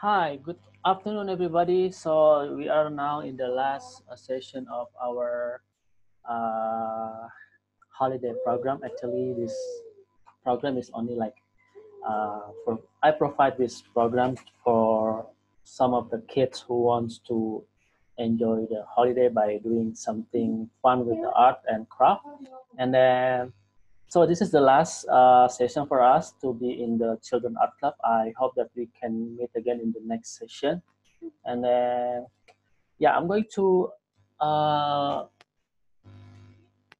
Hi, good afternoon, everybody. So we are now in the last session of our uh, holiday program. Actually, this program is only like for I provide this program for some of the kids who wants to enjoy the holiday by doing something fun with the art and craft, and then so this is the last session for us to be in the Children Art Club. I hope that we can meet again in the next session. And then, yeah, I'm going to,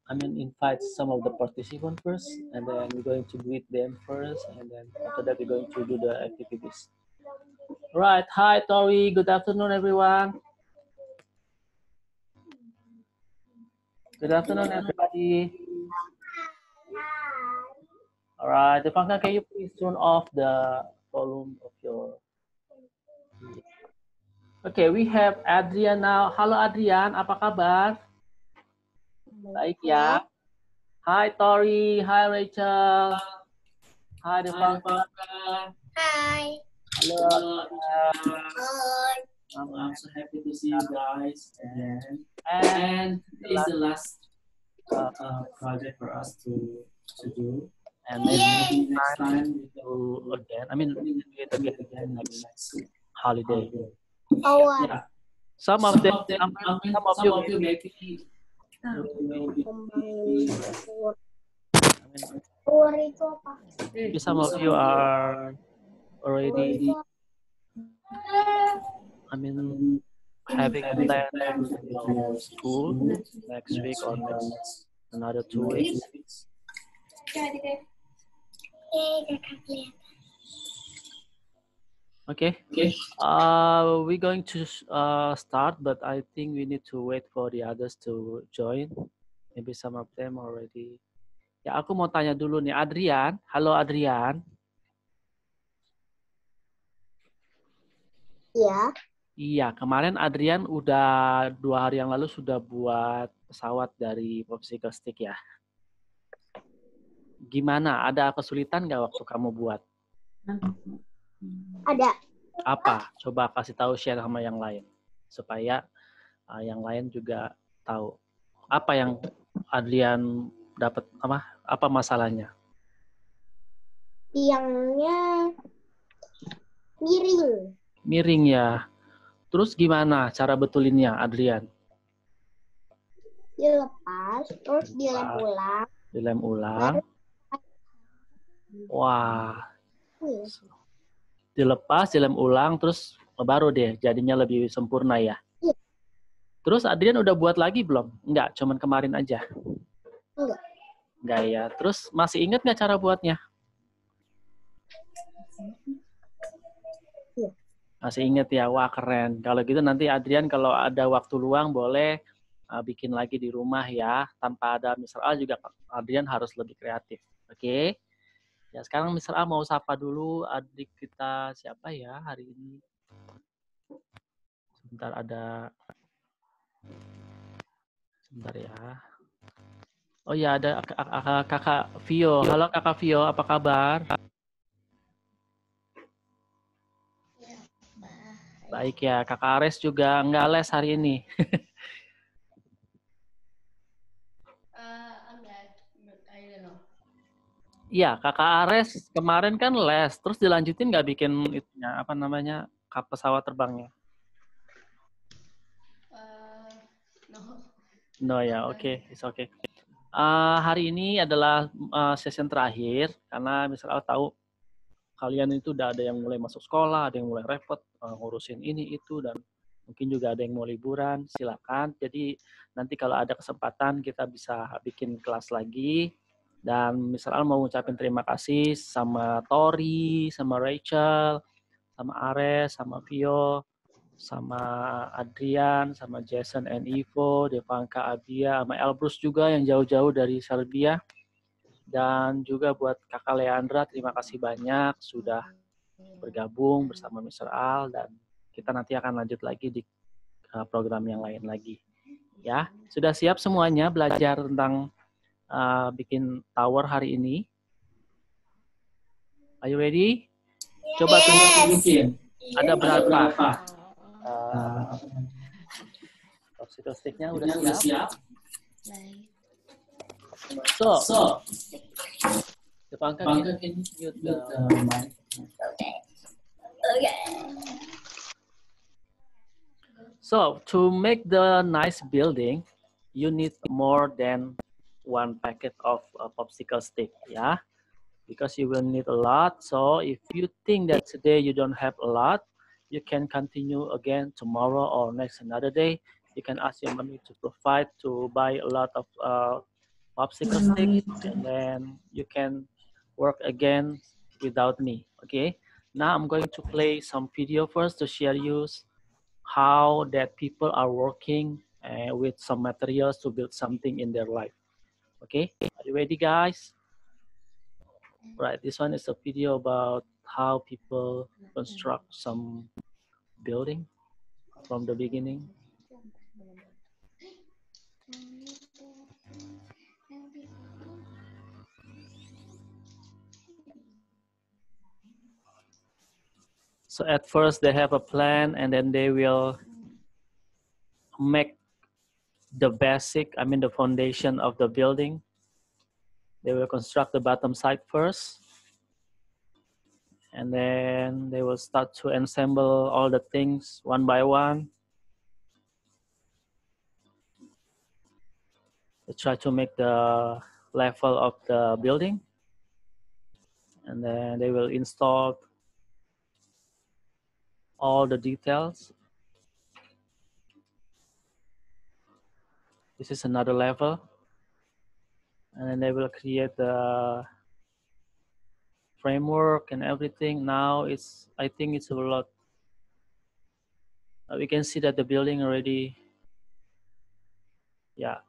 invite some of the participants first, and then we're going to greet them first, and then after that, we're going to do the activities. Right. Hi, Tori. Good afternoon, everyone. Good afternoon, everybody. All right. Devanka, can you please turn off the volume of your... Okay, we have Adrian now. Halo Adrian, apa kabar? Baik ya. Hi Tori, hi Rachel, hi Devanka. Hi. Halo. Hi. I'm so happy to see you guys again. And And this is the last project for us to do. and maybe Maybe next time we do will again. meet again Next next holiday. Oh, what? Yeah. Some of them, some of you maybe maybe some of you are already, having plans to school next week or next another 2 weeks. Okay. We're going to start, but I think we need to wait for the others to join. Maybe some of them already. Ya, aku mau tanya dulu nih, Adrian. Halo, Adrian. Iya. Iya, kemarin Adrian udah 2 hari yang lalu sudah buat pesawat dari popsicle stick ya. Gimana? Ada kesulitan nggak waktu kamu buat? Ada. Apa? Coba kasih tahu, share sama yang lain supaya yang lain juga tahu apa yang Adrian dapat, apa masalahnya. Tiangnya Miring ya. Terus gimana cara betulinnya, Adrian? Dilepas, terus dilem ulang. Dilem ulang. Wah. Dilepas, dilem ulang, terus baru deh jadinya lebih sempurna ya. Iya. Terus Adrian udah buat lagi belum? Enggak, cuman kemarin aja. Enggak ya. Terus masih ingat nggak cara buatnya? Iya. Masih ingat ya? Wah, keren. Kalau gitu nanti Adrian kalau ada waktu luang boleh bikin lagi di rumah ya. Tanpa ada Mr. A juga Adrian harus lebih kreatif. Oke? Ya, sekarang Mr. A mau sapa dulu adik kita siapa ya hari ini. Sebentar ya. Oh ya, ada kakak Vio. Halo kakak Vio, apa kabar? Baik ya, kakak Ares juga nggak les hari ini. Iya, kakak Ares kemarin kan les, terus dilanjutin nggak bikin itunya, kap pesawat terbangnya? No ya, oke, it's okay. Hari ini adalah session terakhir karena misalnya tahu kalian itu udah ada yang mulai masuk sekolah, ada yang mulai repot ngurusin ini itu, dan mungkin juga ada yang mau liburan. Silakan. Jadi nanti kalau ada kesempatan kita bisa bikin kelas lagi. Dan misalnya mau ngucapin terima kasih sama Tori, sama Rachel, sama Ares, sama Vio, sama Adrian, sama Jason and Ivo, Devanka, Abia, sama Elbrus juga yang jauh-jauh dari Serbia. Dan juga buat kakak Leandra, terima kasih banyak sudah bergabung bersama Mr. Al, dan kita nanti akan lanjut lagi di program yang lain lagi. Ya, sudah siap semuanya belajar tentang bikin tower hari ini? Are you ready? Coba tunjukin. Ada berapa? Uh, Popsicle stick-nya udah udah siap? siap. So, Dipanggil Bangga can can mute mute the the mic. So to make the nice building, you need more than one packet of popsicle stick, yeah, because you will need a lot. So if you think that today you don't have a lot, you can continue again tomorrow or next another day. You can ask your mommy to provide to buy a lot of popsicle stick, and then you can work again without me. Okay. Now I'm going to play some video first to share you how that people are working with some materials to build something in their life. Okay, are you ready, guys? Right, this one is a video about how people construct some building from the beginning. So at first they have a plan, and then they will make the basic, the foundation of the building. They will construct the bottom side first, and then they will start to assemble all the things one by one. They try to make the level of the building, and then they will install all the details. This is another level, and then they will create the framework and everything. Now I think it's a lot. We can see that the building already, yeah.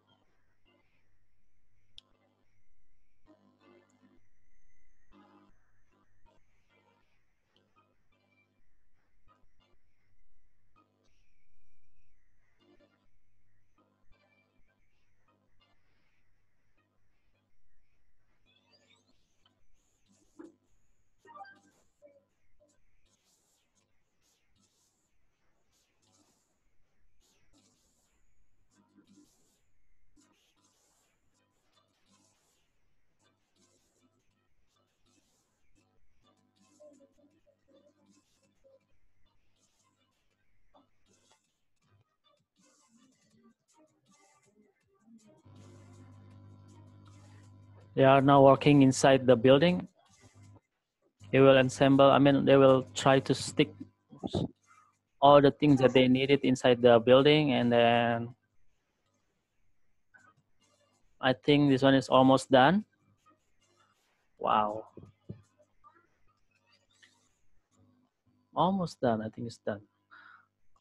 They are now working inside the building. They will assemble, they will try to stick all the things that they needed inside the building, and then I think this one is almost done. Wow. Almost done, I think it's done.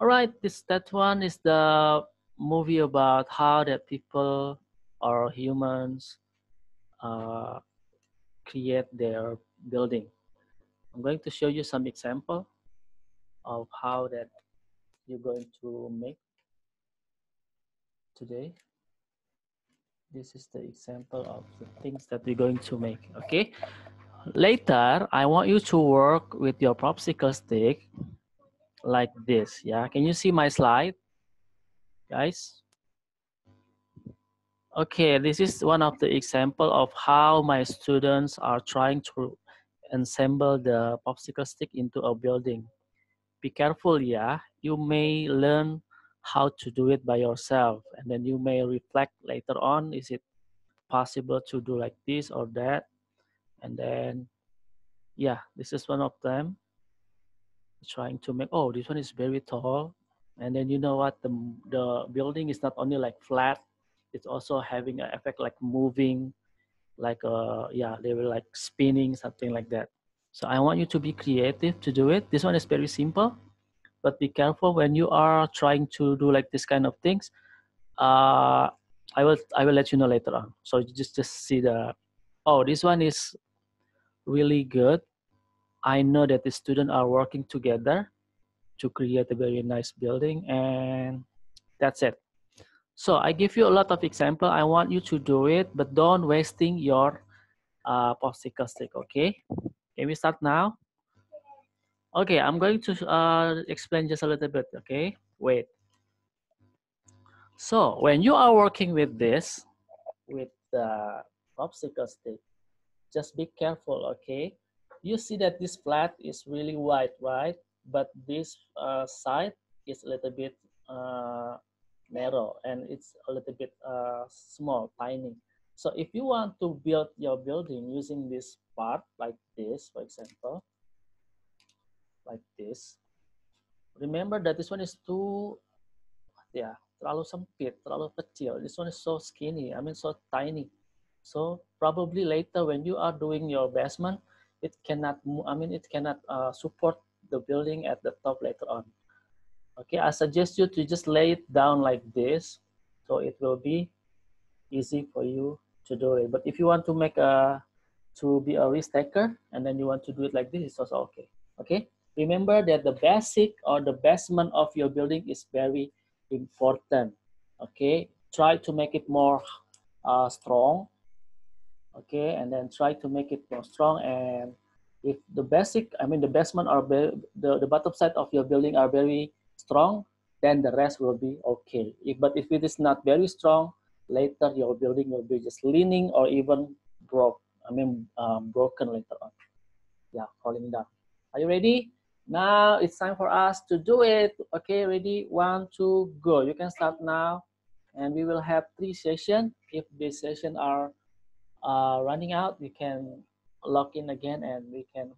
All right, that one is the movie about how that people or humans create their building. I'm going to show you some example of how that you're going to make today. This is the example of the things that we're going to make, okay? Later, I want you to work with your popsicle stick like this, yeah? Can you see my slide, guys? Okay, this is one of the example of how my students are trying to assemble the popsicle stick into a building. Be careful, yeah? You may learn how to do it by yourself, and then you may reflect later on, is it possible to do like this or that? And then, yeah, this is one of them. Trying to make, oh, this one is very tall. And then you know what, the building is not only like flat, it's also having an effect like moving, like yeah, they were like spinning, something like that. So I want you to be creative to do it. This one is very simple, but be careful when you are trying to do like this kind of things. I will let you know later on. So you just see the, oh, this one is really good. I know that the students are working together to create a very nice building, and that's it. So I give you a lot of example. I want you to do it, but don't wasting your popsicle stick, okay? Can we start now? Okay, I'm going to explain just a little bit, okay? Wait. So when you are working with this, with the popsicle stick, just be careful, okay? You see that this flat is really wide, right? But this side is a little bit narrow and it's a little bit small, tiny. So if you want to build your building using this part like this, for example, like this, remember that this one is too, yeah, terlalu sempit, terlalu kecil. This one is so skinny, I mean so tiny. So probably later when you are doing your basement, it cannot, it cannot support the building at the top later on. Okay, I suggest you to just lay it down like this, so it will be easy for you to do it. But if you want to make to be a risk taker and then you want to do it like this, it's also okay. Okay, remember that the basic or the basement of your building is very important. Okay, try to make it more strong. Okay, and then try to make it more strong. And if the basic, the basement or the bottom side of your building are very strong, then the rest will be okay. But if it is not very strong, later your building will be just leaning or even broken later on. Yeah, falling down. Are you ready? Now it's time for us to do it. Okay, ready? 1, 2, go. You can start now. And we will have 3 sessions. If these sessions are running out, we can log in again and we can,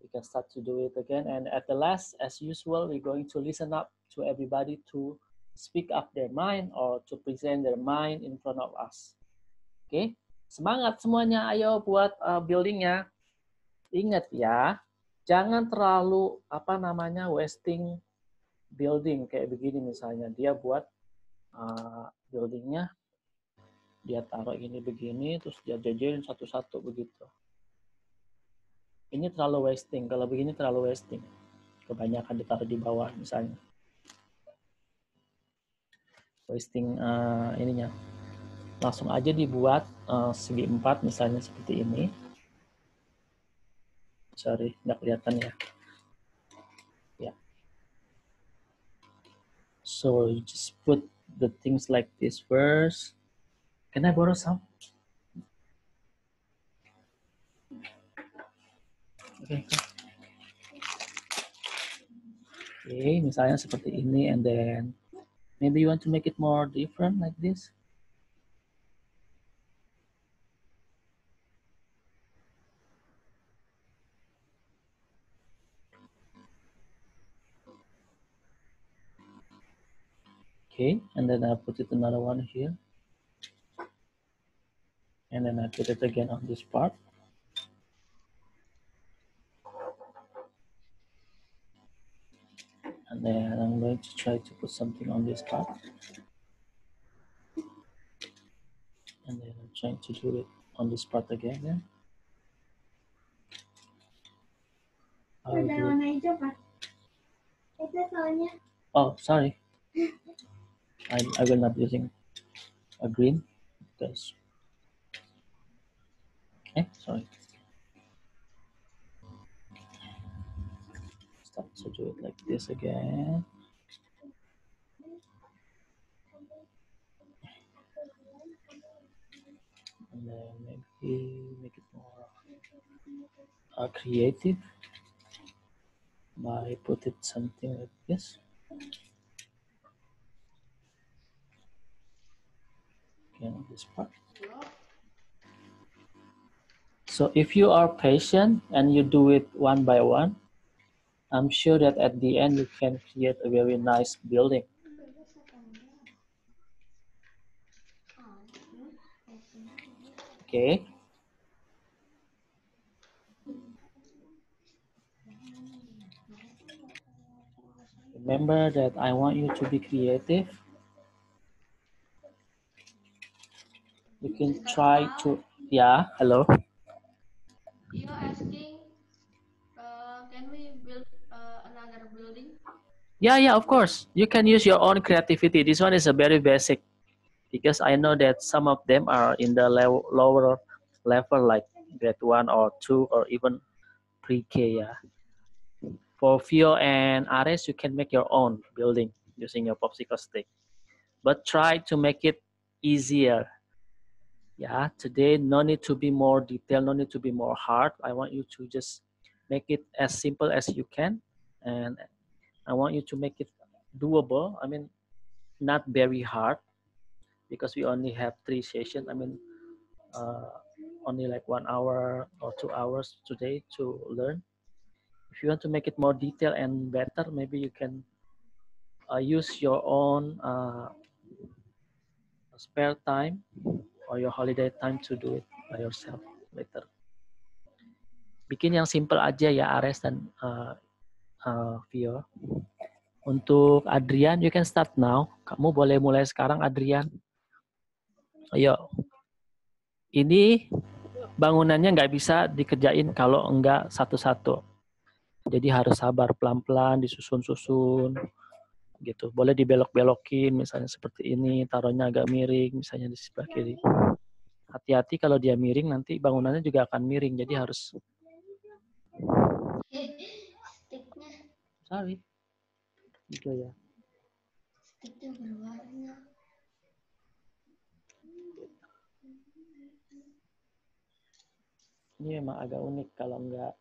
we can start to do it again. And at the last, as usual, we're going to listen up to everybody to speak up their mind or to present their mind in front of us. Okay, semangat semuanya, ayo buat buildingnya. Ingat ya, jangan terlalu wasting building kayak begini misalnya. Dia buat buildingnya, dia taruh ini begini, terus dia jajarin satu-satu begitu. Ini terlalu wasting, kalau begini terlalu wasting. Kebanyakan ditaruh di bawah misalnya. Wasting ininya. Langsung aja dibuat segi 4 misalnya seperti ini. Sorry, nggak kelihatan ya. Yeah. So you just put the things like this first. Can I borrow some? Okay. Okay, misalnya seperti ini, and then maybe you want to make it more different like this. Okay, and then I put it another one here. And then I put it again on this part. And then I'm going to try to put something on this part. And then I'm trying to do it on this part again. Yeah? Oh, sorry. I will not using a green because, okay, sorry. Start to do it like this again. And then maybe make it more creative by put it something like this. Okay, on this part. So if you are patient and you do it one by one, I'm sure that at the end you can create a very nice building. Okay. Remember that I want you to be creative. You can try to, yeah, hello. You're asking, can we build another building? Yeah, of course. You can use your own creativity. This one is a very basic because I know that some of them are in the lower level like grade 1 or 2 or even pre-K, yeah. For Fio and Ares, you can make your own building using your popsicle stick. But try to make it easier. Yeah, today no need to be more detailed, no need to be more hard. I want you to just make it as simple as you can. And I want you to make it doable. I mean, not very hard because we only have 3 sessions. I mean, only like 1 hour or 2 hours today to learn. If you want to make it more detailed and better, maybe you can use your own spare time or your holiday time to do it by yourself later. Bikin yang simple aja ya Ares dan Vio. Untuk Adrian, you can start now. Kamu boleh mulai sekarang Adrian. Ayo. Ini bangunannya nggak bisa dikerjain kalau enggak satu-satu. Jadi harus sabar pelan-pelan, disusun-susun. Gitu. Boleh dibelok-belokin misalnya seperti ini, taruhnya agak miring misalnya di sebelah kiri. Hati-hati kalau dia miring nanti bangunannya juga akan miring. Jadi harus Sticknya. Sorry. Gitu ya. Sticknya berwarna. Ini memang agak unik kalau enggak.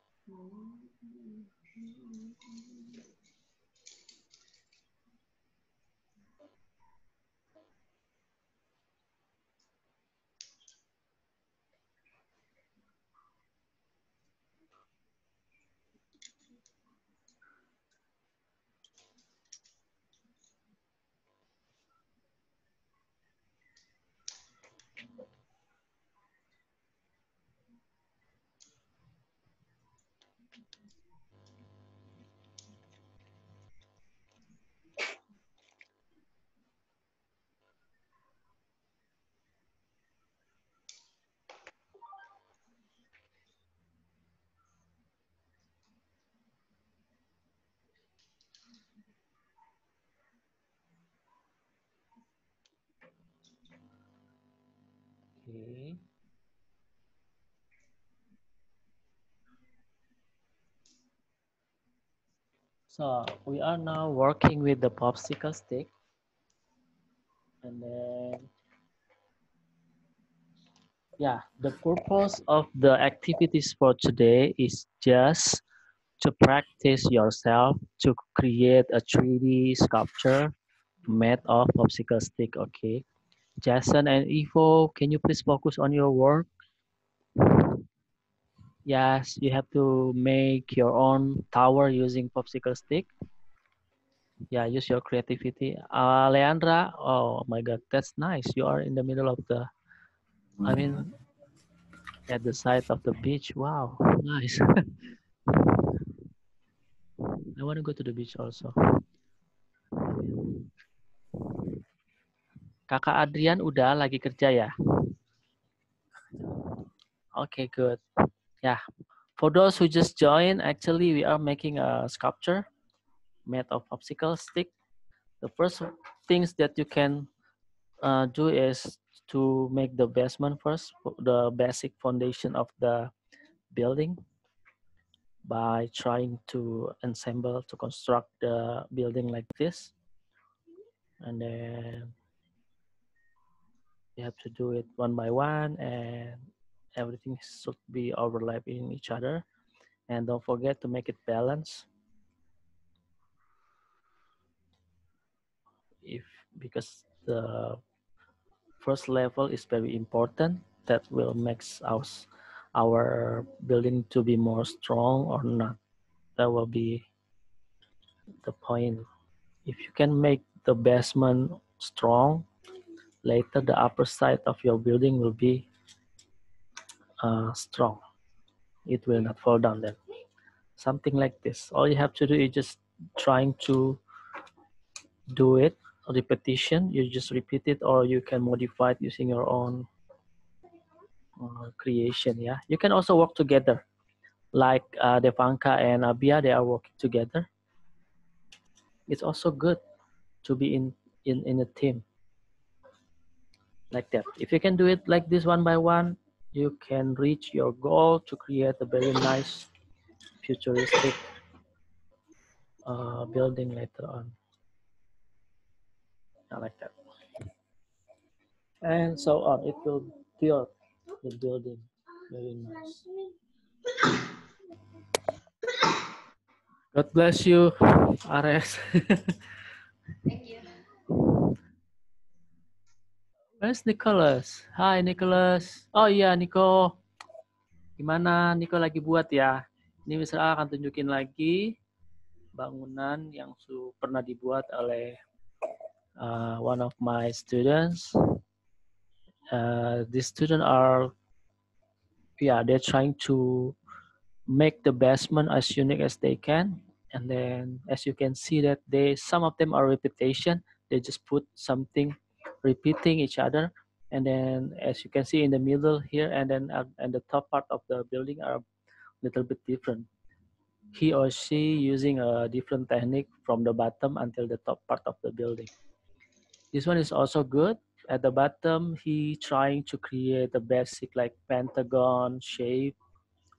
Okay. So we are now working with the popsicle stick. And then, yeah, the purpose of the activities for today is just to practice yourself to create a 3D sculpture made of popsicle stick, okay? Jason and Ivo, can you please focus on your work? Yes, you have to make your own tower using popsicle stick. Yeah, use your creativity. Leandra, oh my God, that's nice. You are in the middle of the, I mean, at the side of the beach. Wow, nice. I want to go to the beach also. Kakak Adrian udah lagi kerja ya? Okay, good. Yeah, for those who just joined, actually we are making a sculpture made of popsicle stick. The first things that you can do is to make the basement first, the basic foundation of the building by trying to ensemble, to construct the building like this. And then you have to do it one by one and everything should be overlapping each other. And don't forget to make it balanced. Because the first level is very important, that will make our building to be more strong or not. That will be the point. If you can make the basement strong, later the upper side of your building will be strong. It will not fall down then. Something like this. All you have to do is just trying to do it, repetition. You just repeat it, or you can modify it using your own creation. Yeah, you can also work together. Like Devanka and Abia, they are working together. It's also good to be in a team like that. If you can do it like this one by one, you can reach your goal to create a very nice futuristic building later on. I like that. And so on. It will build the building very nice. God bless you, Ares. Thank you. Where's Nicholas? Hai Nicholas. Oh iya Nico. Gimana Nico lagi buat ya? Ini Mr. A akan tunjukin lagi bangunan yang pernah dibuat oleh one of my students. These students are, they're trying to make the basement as unique as they can. And then as you can see that some of them are repetition. They just put something repeating each other. And then as you can see in the middle here and then and the top part of the building are a little bit different. He or she using a different technique from the bottom until the top part of the building. This one is also good. At the bottom, he trying to create a basic like pentagon shape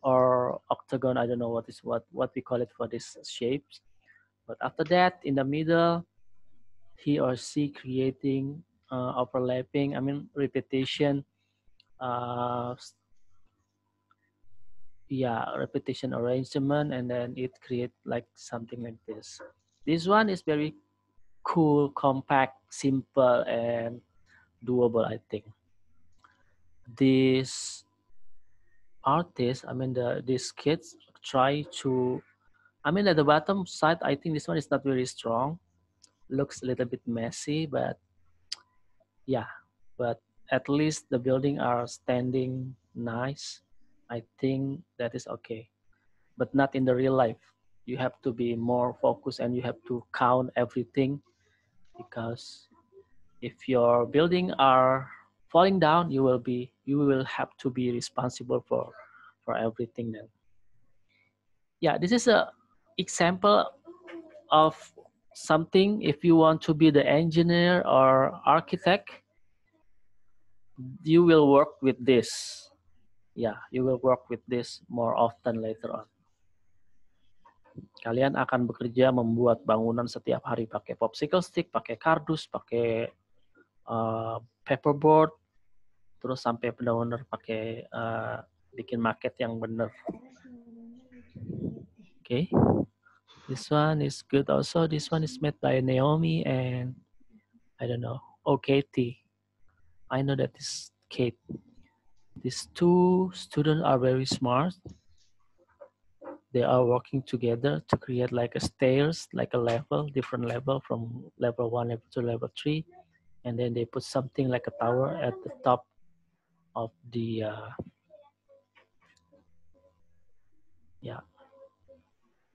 or octagon. I don't know what we call it for these shapes. But after that, in the middle, he or she creating overlapping, repetition, repetition arrangement, and then it create like something like this. This one is very cool, compact, simple, and doable, I think. These artists, these kids try to, at the bottom side, I think this one is not very strong. Looks a little bit messy, but yeah, but at least the building are standing nice. I think that is okay, but not in the real life. You have to be more focused and you have to count everything, because if your building are falling down, you will have to be responsible for everything then. Yeah, this is a example of something. If you want to be the engineer or architect, you will work with this. Yeah, you will work with this more often later on. Kalian akan bekerja membuat bangunan setiap hari pakai popsicle stick, pakai kardus, pakai paperboard, terus sampai benar-benar pakai bikin maket yang benar. Okay, this one is good also. This one is made by Naomi and I don't know. Oh, Katie. I know that is Kate. These two students are very smart. They are working together to create like a stairs, like a level, different level from level 1, level 2, level 3. And then they put something like a tower at the top of the,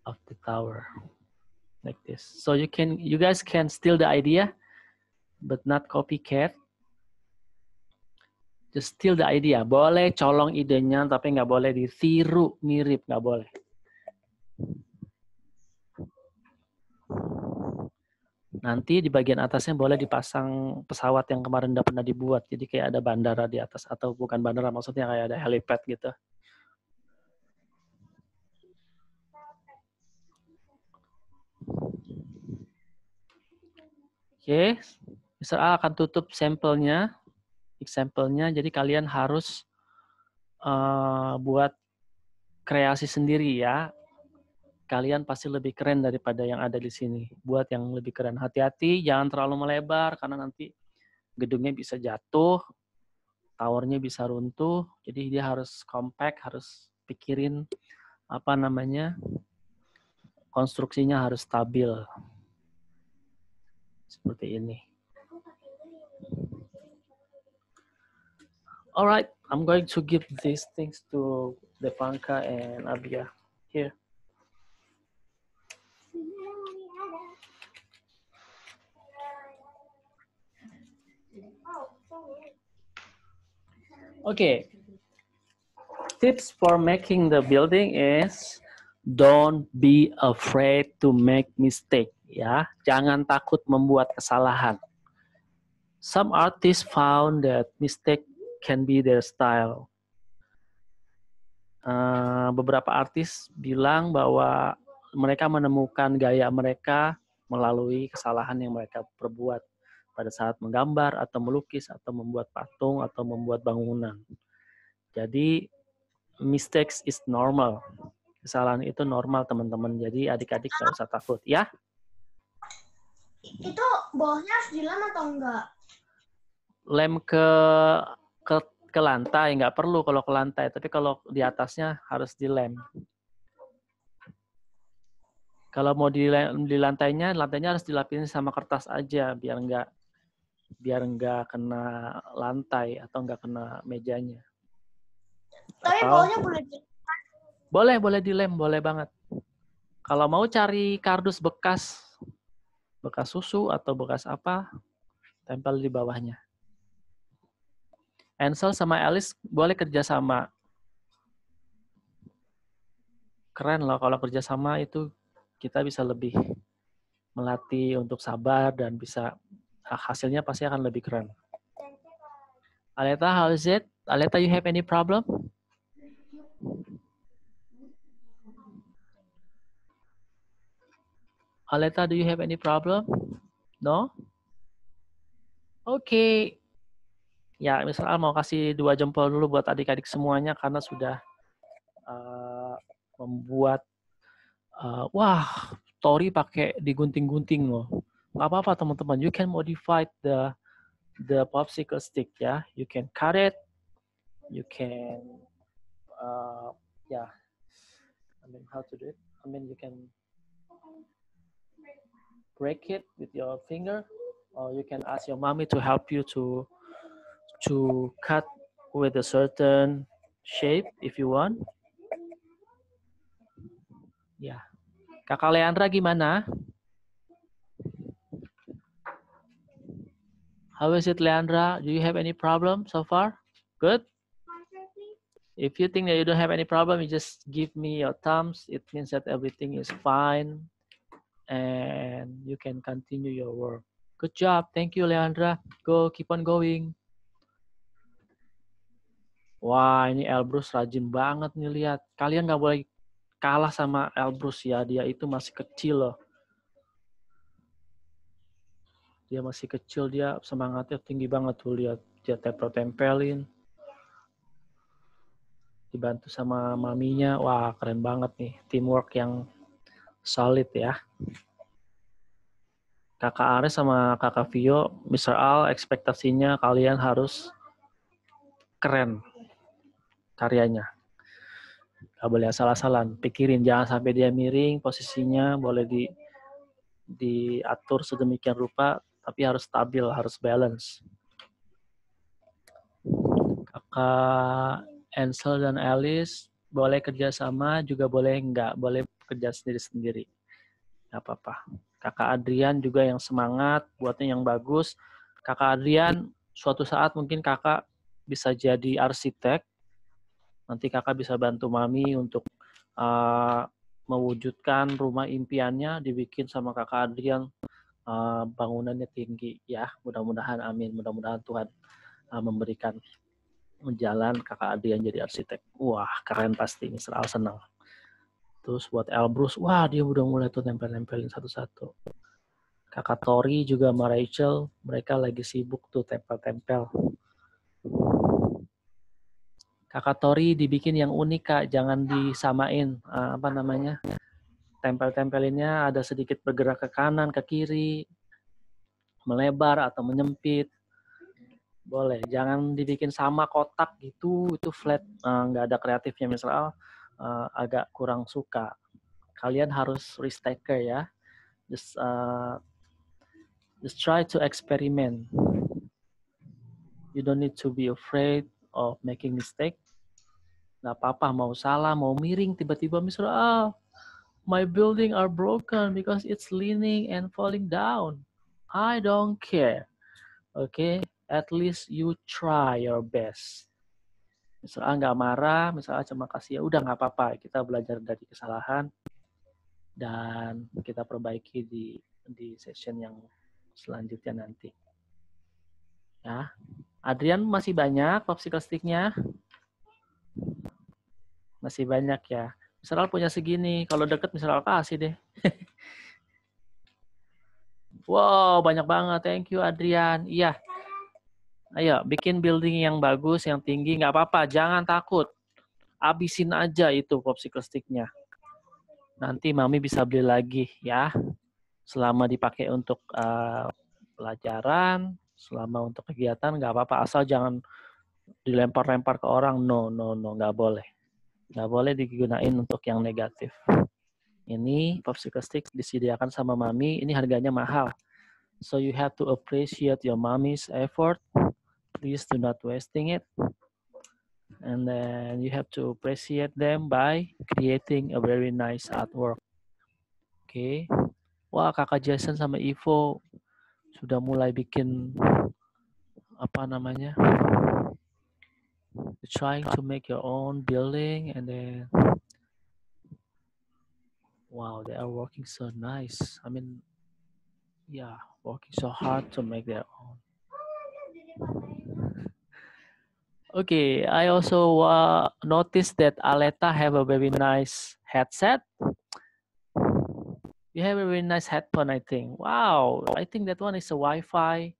of the tower, like this. So you guys can steal the idea, but not copycat. Just steal the idea. Boleh colong idenya, tapi nggak boleh ditiru mirip, nggak boleh. Nanti di bagian atasnya boleh dipasang pesawat yang kemarin udah pernah dibuat. Jadi kayak ada bandara di atas, atau bukan bandara, maksudnya kayak ada helipad gitu. Oke, Mr. A akan tutup sampelnya, example-nya. Jadi kalian harus buat kreasi sendiri ya. Kalian pasti lebih keren daripada yang ada di sini. Buat yang lebih keren. Hati-hati, jangan terlalu melebar karena nanti gedungnya bisa jatuh, towernya bisa runtuh. Jadi dia harus compact, harus pikirin konstruksinya harus stabil. Seperti ini. Alright, I'm going to give these things to Devanka and Abia here. Okay. Tips for making the building is don't be afraid to make mistake. Ya, jangan takut membuat kesalahan. Some artists found that mistake can be their style. beberapa artis bilang bahwa mereka menemukan gaya mereka melalui kesalahan yang mereka perbuat pada saat menggambar atau melukis atau membuat patung atau membuat bangunan. Jadi mistakes is normal. Kesalahan itu normal, teman-teman. Jadi adik-adik nggak usah takut ya. Itu bawahnya harus dilem atau enggak? Lem ke lantai nggak perlu kalau ke lantai, tapi kalau di atasnya harus dilem. Kalau mau di lantainya harus dilapisin sama kertas aja biar nggak kena lantai atau nggak kena mejanya. Tapi Atau, bawahnya boleh boleh dilem, boleh banget. Kalau mau cari kardus bekas susu atau bekas apa, tempel di bawahnya. Ansel sama Alice boleh kerjasama. Keren loh kalau kerjasama itu kita bisa lebih melatih untuk sabar dan bisa hasilnya pasti akan lebih keren. Aleta, how is it? Aleta, you have any problem? Aleta, do you have any problem? No? Oke. Okay. Ya, misalnya mau kasih 2 jempol dulu buat adik-adik semuanya karena sudah membuat wah, Tori pakai digunting-gunting loh. Nggak apa-apa teman-teman, you can modify the popsicle stick ya. You can cut it, you can I mean how to do it. I mean you can break it with your finger, or you can ask your mommy to help you to cut with a certain shape if you want. Ya. Kakak Leandra gimana? How is it, Leandra? Do you have any problem so far? Good? If you think that you don't have any problem, you just give me your thumbs. It means that everything is fine and you can continue your work. Good job. Thank you, Leandra. Go, keep on going. Wah, ini Elbrus rajin banget nih, lihat. Kalian nggak boleh kalah sama Elbrus ya. Dia itu masih kecil loh. Dia masih kecil, dia semangatnya tinggi banget tuh, lihat. Dia tempel-tempelin. Dibantu sama maminya. Wah, keren banget nih. Teamwork yang solid ya. Kakak Ares sama Kakak Vio, Mr. Al, ekspektasinya kalian harus keren karyanya. Gak boleh asal-asalan. Pikirin, jangan sampai dia miring, posisinya boleh diatur sedemikian rupa, tapi harus stabil, harus balance. Kakak Ansel dan Alice boleh kerjasama, juga boleh enggak, boleh kerja sendiri-sendiri. Gak apa-apa. Kakak Adrian juga yang semangat, buatnya yang bagus. Kakak Adrian, suatu saat mungkin kakak bisa jadi arsitek. Nanti kakak bisa bantu mami untuk mewujudkan rumah impiannya, dibikin sama kakak Adrian, bangunannya tinggi. Ya, mudah-mudahan, amin. Mudah-mudahan Tuhan memberikan jalan kakak Adrian jadi arsitek. Wah, keren pasti. Mr. Al senang. Terus buat Elbrus, wah dia udah mulai tuh tempel-tempelin satu-satu. Kakak Tori juga sama Rachel, mereka lagi sibuk tuh tempel-tempel. Kakak Tori dibikin yang unik, Kak, jangan disamain tempel-tempelinnya ada sedikit bergerak ke kanan, ke kiri, melebar atau menyempit. Boleh, jangan dibikin sama kotak gitu, itu flat, nggak ada kreatifnya misal. Agak kurang suka. Kalian harus risk taker ya. Just try to experiment. You don't need to be afraid of making mistake. Nggak apa-apa, mau salah, mau miring, tiba-tiba misalnya, my building are broken because it's leaning and falling down. I don't care. Okay, at least you try your best. Misalnya nggak marah, misalnya cuma kasih, ya udah nggak apa-apa, kita belajar dari kesalahan dan kita perbaiki di session yang selanjutnya nanti. Ya, Adrian masih banyak popsicle stick-nya. Masih banyak ya. Misal punya segini, kalau deket misal kasih deh. Wow, banyak banget. Thank you Adrian. Iya. Ayo, bikin building yang bagus, yang tinggi, nggak apa-apa. Jangan takut. Abisin aja itu popsicle stick-nya. Nanti Mami bisa beli lagi ya. Selama dipakai untuk pelajaran, selama untuk kegiatan, nggak apa-apa. Asal jangan dilempar-lempar ke orang. No, nggak boleh. Nggak boleh digunain untuk yang negatif. Ini popsicle stick disediakan sama Mami. Ini harganya mahal. So you have to appreciate your mommy's effort. Please do not wasting it. And then you have to appreciate them by creating a very nice artwork. Oke. Wah, Kakak Jason sama Ivo sudah mulai bikin apa namanya? Trying to make your own building and then wow, they are working so nice. I mean, yeah, working so hard to make their own. Okay, I also noticed that Aleta have a very nice headset. You have a very nice headphone, I think. Wow, I think that one is a Wi-Fi,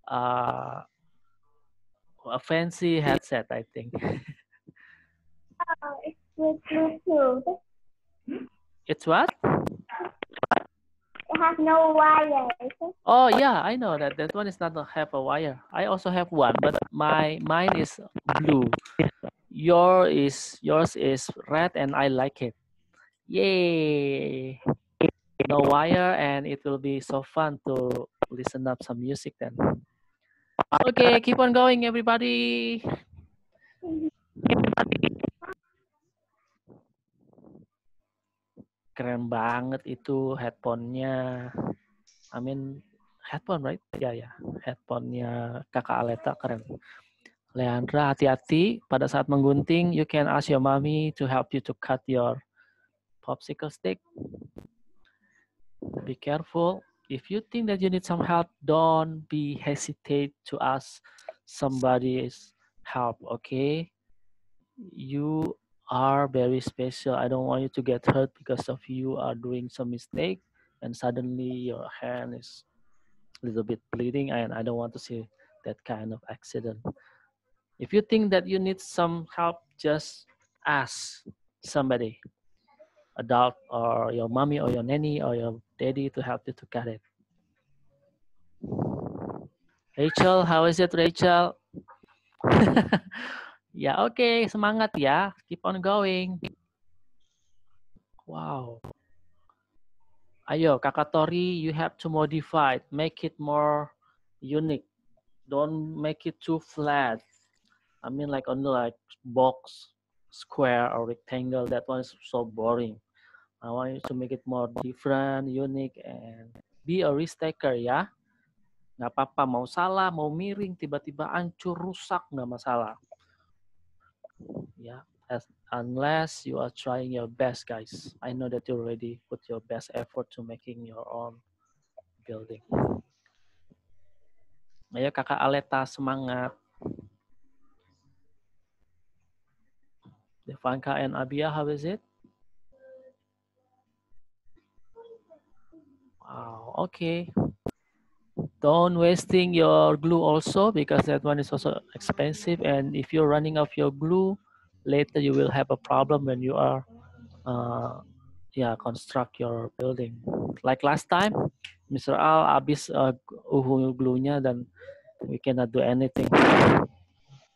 a fancy headset, I think. It's with Bluetooth. It's what? It has no wires. Oh yeah, I know that that one is not have a wire. I also have one, but mine is blue. Yours is red, and I like it. Yay! No wire, and it will be so fun to listen up some music then. Okay, keep on going, everybody. Keren banget itu headphone-nya. I mean, headphone, right? Ya, ya. Headphone-nya Kakak Aleta keren. Leandra, hati-hati pada saat menggunting. You can ask your mommy to help you to cut your popsicle stick. Be careful. If you think that you need some help, don't be hesitate to ask somebody's help, okay? You are very special. I don't want you to get hurt because of you are doing some mistake and suddenly your hand is a little bit bleeding, and I don't want to see that kind of accident. If you think that you need some help, just ask somebody, adult or your mommy or your nanny or your daddy to help you to cut it. Rachel, how is it, Rachel? Ya, oke, semangat ya. Keep on going. Wow. Ayo, Kakak Tori, you have to modify it. Make it more unique. Don't make it too flat. I mean, like only like box, square, or rectangle. That one is so boring. I want you to make it more different, unique, and be a risk taker ya. Nggak apa-apa, mau salah, mau miring, tiba-tiba hancur, rusak, nggak masalah. Ya, unless you are trying your best, guys. I know that you already put your best effort to making your own building. Ayo Kakak Aleta, semangat. Devanka and Abia, how is it? Wow, okay. Don't wasting your glue also because that one is also expensive. And if you're running out of your glue, later you will have a problem when you are construct your building. Like last time, Mr. Al habis glue-nya dan we cannot do anything.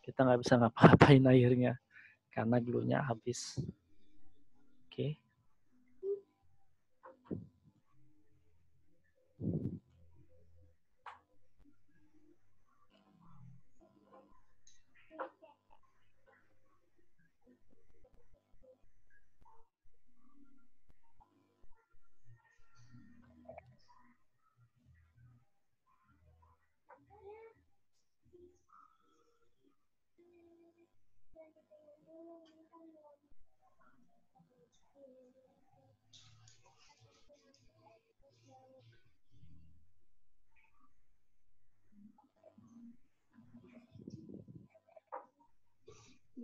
Kita nggak bisa ngapa-ngapain akhirnya karena glue-nya habis. Oke. Okay. So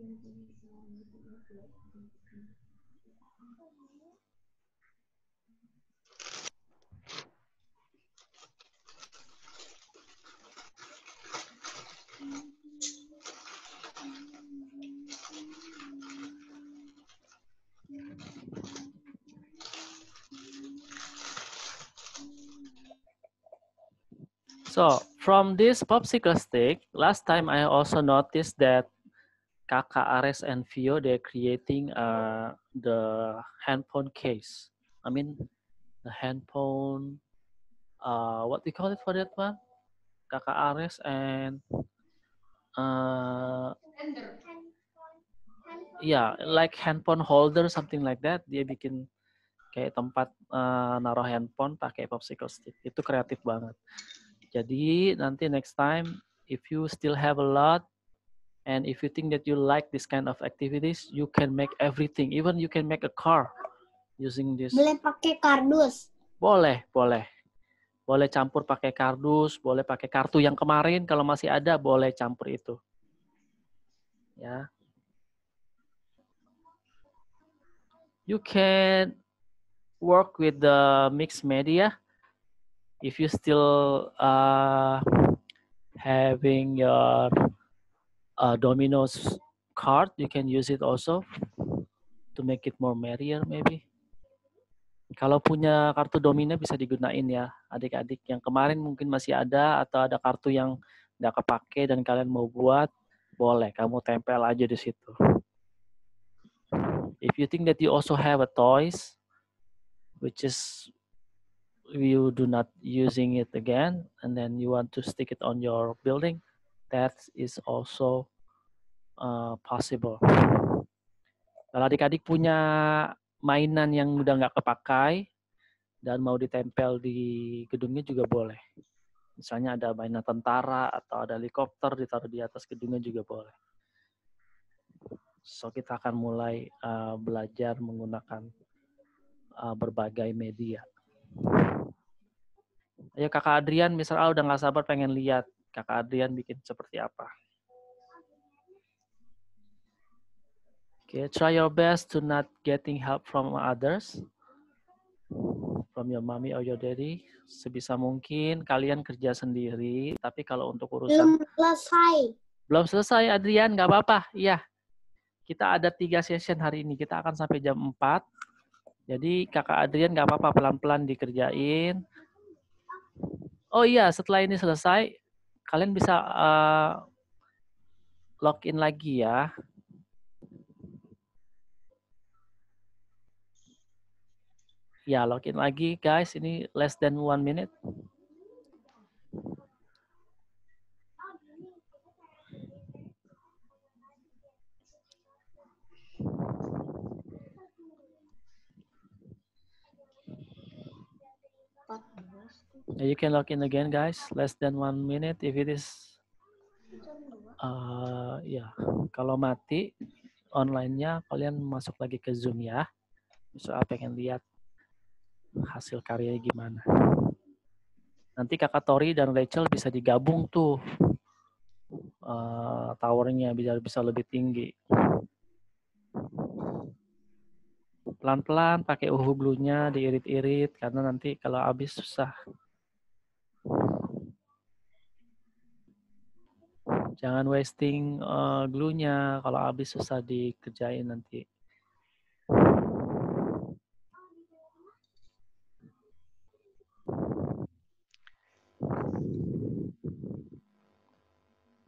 from this popsicle stick, last time I also noticed that Kakak Ares and Vio, they're creating the handphone case. I mean, the handphone, what we call it for that one? Kakak Ares and yeah, like handphone holder, something like that. Dia bikin kayak tempat naruh handphone pakai popsicle stick. Itu kreatif banget. Jadi nanti next time, if you still have a lot, and if you think that you like this kind of activities, you can make everything. Even you can make a car using this. Boleh pakai kardus. Boleh, boleh. Boleh campur pakai kardus, boleh pakai kartu yang kemarin kalau masih ada, boleh campur itu. Ya. You can work with the mixed media. If you still having your Domino's card, you can use it also to make it more merrier maybe. Kalau punya kartu Domino bisa digunain ya, adik-adik yang kemarin mungkin masih ada atau ada kartu yang nggak kepake dan kalian mau buat, boleh kamu tempel aja di situ. If you think that you also have a toys, which is you do not using it again, and then you want to stick it on your building, that is also possible. Kalau adik-adik punya mainan yang udah nggak kepakai dan mau ditempel di gedungnya juga boleh. Misalnya ada mainan tentara atau ada helikopter ditaruh di atas gedungnya juga boleh. So kita akan mulai belajar menggunakan berbagai media. Ayo Kakak Adrian, Mr. Al udah nggak sabar pengen lihat Kakak Adrian bikin seperti apa. Okay, try your best to not getting help from others, from your mommy or your daddy. Sebisa mungkin kalian kerja sendiri, tapi kalau untuk urusan... Belum selesai, Adrian, nggak apa-apa. Iya, kita ada 3 session hari ini. Kita akan sampai jam 4. Jadi Kakak Adrian nggak apa-apa, pelan-pelan dikerjain. Oh iya, setelah ini selesai, kalian bisa login lagi ya. Ya, login lagi guys, ini less than 1 minute. You can log in again guys, less than 1 minute if it is ya, kalau mati online-nya kalian masuk lagi ke Zoom ya. Soal pengen lihat hasil karyanya gimana. Nanti Kakak Tori dan Rachel bisa digabung tuh towernya biar bisa lebih tinggi. Pelan-pelan pakai uhu glue-nya diirit-irit karena nanti kalau habis susah. Jangan wasting glue-nya, kalau habis susah dikerjain nanti.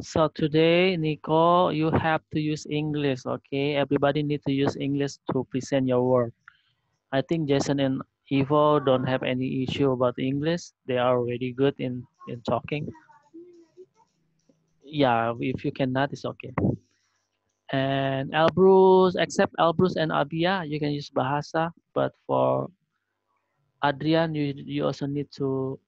So today, Nico, you have to use English, okay? Everybody need to use English to present your work. I think Jason and Ivo don't have any issue about English. They are really good in talking. Yeah, if you cannot, it's okay. And Elbrus, except Elbrus and Abia, you can use Bahasa. But for Adrian, you also need to